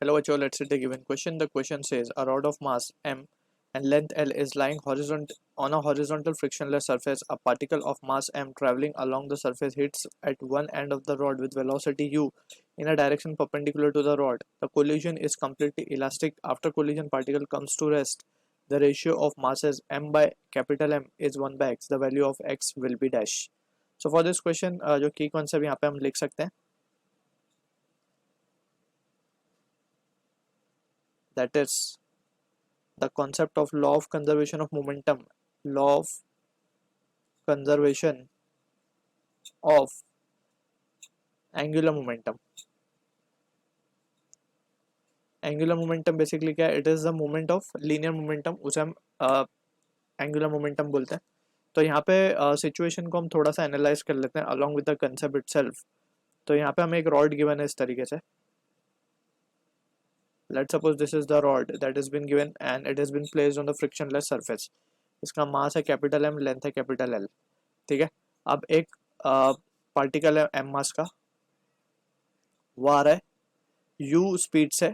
Hello, Acho. Let's see the given question. The question says a rod of mass m and length L is lying on a horizontal frictionless surface. A particle of mass m traveling along the surface hits at one end of the rod with velocity u in a direction perpendicular to the rod. The collision is completely elastic. After collision, particle comes to rest. The ratio of masses m by capital M is 1 by x. The value of x will be dash. So for this question, जो key concept यहाँ पे हम लिख सकते हैं, that is the concept of law of conservation of momentum. Law of conservation of angular momentum. Angular momentum basically क्या है? It is the moment of linear momentum, उसे हम angular momentum बोलते हैं. तो यहाँ पे सिचुएशन को हम थोड़ा सा एनालाइज कर लेते हैं along with the concept itself. तो यहाँ पे हमें एक रॉड गिवन है इस तरीके से. Let's suppose this is the rod that has been given and it has been placed on the frictionless surface. इसका मास है कैपिटल M, लेंथ है कैपिटल L. ठीक है. अब एक पार्टिकल है M मास का, वो आ रहा है U स्पीड से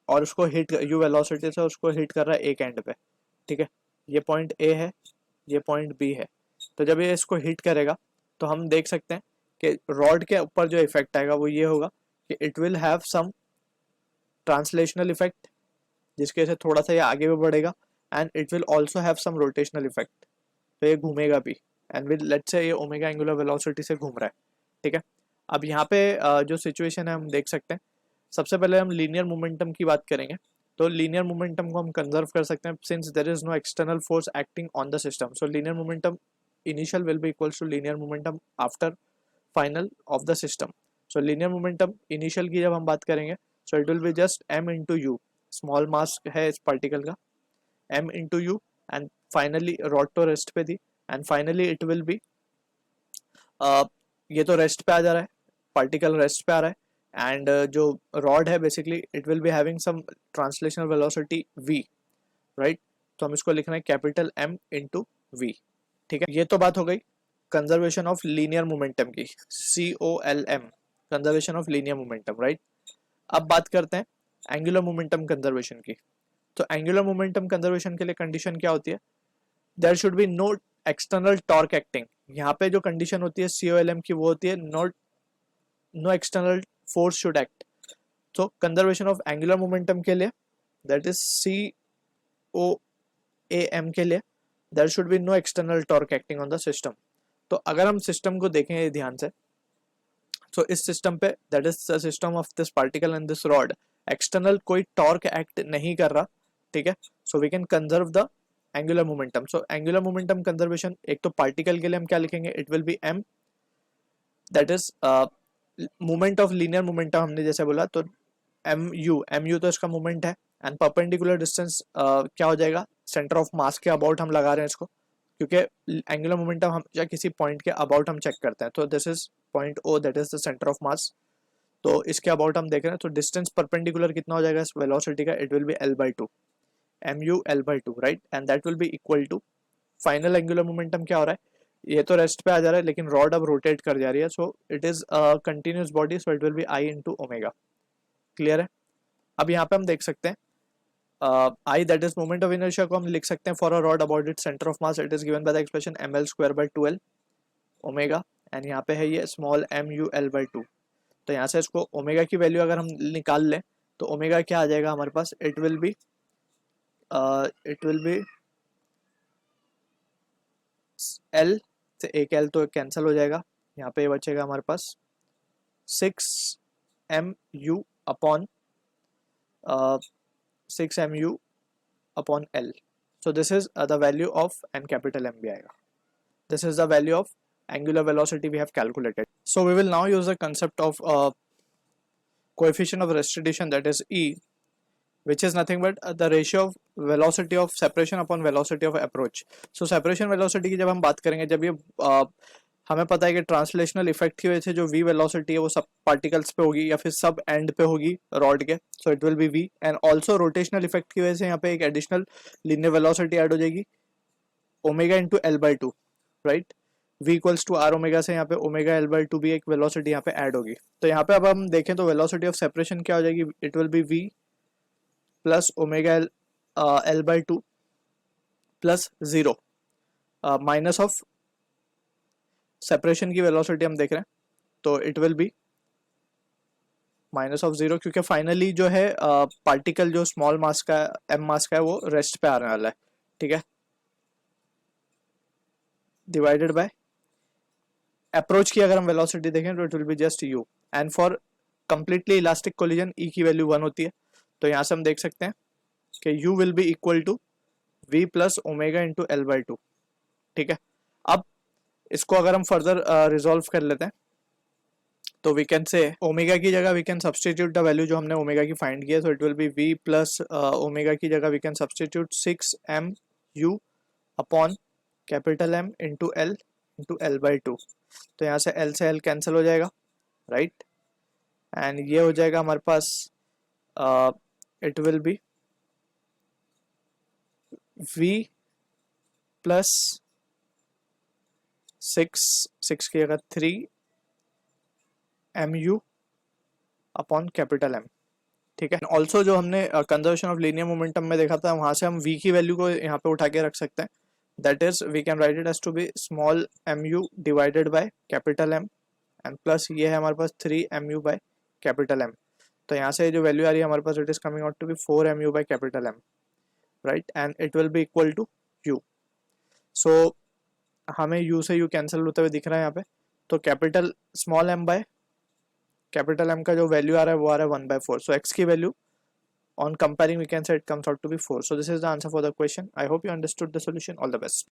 और उसको हिट U वेलोसिटी से उसको हिट कर रहा है एक एंड पे. ठीक है. ये पॉइंट A है, ये पॉइंट B है. तो जब ये इसको हिट करेगा तो हम देख सकते हैं कि रॉड के ऊपर जो इफेक्ट आएगा वो ये होगा कि it will have some translational effect, जिसके से थोड़ा सा ये आगे भी बढ़ेगा, and it will also have some rotational effect. तो ये घूमेगा भी, एंड विद लेट्स से ये ओमेगा एंगुलर वेलोसिटी से घूम रहा है. ठीक है. अब यहाँ पे जो सिचुएशन है हम देख सकते हैं. सबसे पहले हम लीनियर मोमेंटम की बात करेंगे. तो लीनियर मोमेंटम को हम कंजर्व कर सकते हैं since there is no external force acting on the system. So linear momentum initial will be equals to linear momentum after final of the system. So linear momentum initial की जब हम बात करेंगे, so it will be just m into u. Small mass है इस particle का, m into u, and finally rod तो rest पे थी, and finally it will be ये तो रेस्ट पे आ जा रहा है, पार्टिकल रेस्ट पे आ रहा है, एंड जो रॉड है basically it will be having some translational velocity v, right. तो हम इसको लिखना है कैपिटल m into v. ठीक है. ये तो बात हो गई कंजर्वेशन ऑफ लीनियर मोमेंटम की, COLM, conservation of linear momentum, right. अब बात करते हैं एंगुलर मोमेंटम कंजर्वेशन की. तो एंगुलर मोमेंटम कंजर्वेशन के लिए कंडीशन क्या होती है? There should be no external torque acting. यहाँ पे जो कंडीशन होती है COLM की वो होती है no external force should act. तो कंजर्वेशन ऑफ एंगुलर मोमेंटम के लिए, दैट इज COAM के लिए, there should be no external torque acting on the system. तो अगर हम सिस्टम को देखें ध्यान से, तो इस सिस्टम पे, that is the system of this particle and this rod, external कोई टॉर्क एक्ट नहीं कर रहा. ठीक है. So we can conserve the angular momentum. So angular momentum conservation, एक तो पार्टिकल के लिए हम क्या लिखेंगे, it will be m, that is moment of linear momentum हमने जैसे बोला, तो mu तो इसका मोमेंट है, एंड परपेंडिकुलर डिस्टेंस क्या हो जाएगा, सेंटर ऑफ मास के अबाउट हम लगा रहे हैं इसको, क्योंकि एंगुलर मोमेंटम हम या किसी पॉइंट के अबाउट हम चेक करते हैं. तो this is point O, that is the centre of mass. तो इसके अबाउट हम देख रहे हैं, तो डिस्टेंस परपेंडिकुलर कितना हो जाएगा इस वेलोसिटी का, it will be L/2, mu L/2, right. And that will be equal to final angular momentum क्या हो रहा है, ये तो रेस्ट पे आ जा रहा है लेकिन रॉड अब रोटेट कर जा रही है. So it is continuous body, so it will B I into omega. Clear है. अब यहाँ पे हम देख सकते हैं I, that is moment of inertia, को हम लिख सकते हैं for a rod about it centre of mass, it is given by the expression mL²/2L omega, and यहाँ पे है ये स्मॉल mu L/2. तो यहाँ से इसको ओमेगा की वैल्यू अगर हम निकाल लें तो ओमेगा क्या आ जाएगा हमारे पास, इट विल बी L से एक L तो कैंसिल हो जाएगा, यहाँ पे बचेगा हमारे पास 6mu upon 6mu upon L. So this is the value of, and capital M भी आएगा. This is the value of angular velocity we have calculated. So we will now use the concept of coefficient of restitution, that is E, which is nothing but the ratio of velocity of separation upon velocity of approach. So separation velocity की जब हम बात करेंगे, जब ये हमें पता है कि ट्रांसलेशनल इफेक्ट की वजह से जो v वेलोसिटी है वो सब पार्टिकल्स पे होगी या फिर सब एंड पे होगी रॉड के, सो it will be v. And also rotational effect की वजह से यहाँ पे एक एडिशनल लीनियर वेलोसिटी ऐड हो जाएगी, omega into L/2, right. v equals to r omega से यहाँ पे ओमेगा एल बाई टू भी एक वेलोसिटी यहाँ पे ऐड होगी। तो यहाँ पे अब हम देखें तो वेलोसिटी ऑफ सेपरेशन क्या हो जाएगी, it will be v plus omega L by two plus zero minus of separation की वेलोसिटी हम देख रहे हैं, तो it will B minus of zero, क्योंकि फाइनली जो है पार्टिकल जो स्मॉल मास का एम मास का है वो रेस्ट पे आने वाला है, ठीक है, डिवाइडेड बाय अप्रोच की अगर हम वेलोसिटी देखें तो it will be just u, and for completely elastic collision e की वैल्यू 1 होती है। तो यहाँ से हम देख सकते हैं कि u will be equal to v plus omega into L by two, ठीक है। अब इसको अगर हम फर्दर रिजोल्व कर लेते हैं तो वी कैन से ओमेगा की जगह we can substitute the value जो हमने ओमेगा की फाइंड किया, so it will be v plus omega की जगह we can substitute 6mu upon capital M into L by two. तो यहाँ से L से L कैंसिल हो जाएगा, राइट, एंड ये हो जाएगा हमारे पास it will be v plus 6 की जगह 3mu अपॉन कैपिटल M, ठीक है। ऑल्सो जो हमने कंजर्वेशन ऑफ लीनियर मोमेंटम में देखा था, वहां से हम v की वैल्यू को यहाँ पे उठा के रख सकते हैं, that is we can write it as to be small mu divided by capital M and plus ये है हमारे पास 3mu बाय कैपिटल M। तो यहाँ से जो वैल्यू आ रही है हमारे पास, it is coming out to be 4mu by capital M, right, and it will be equal to u। So हमें u से u कैंसिल होते हुए दिख रहा है यहाँ पे, तो capital small m by capital M का जो वैल्यू आ रहा है वो आ रहा है 1/4। सो x की value on comparing we can say it comes out to be 4. So this is the answer for the question. I hope you understood the solution. All the best.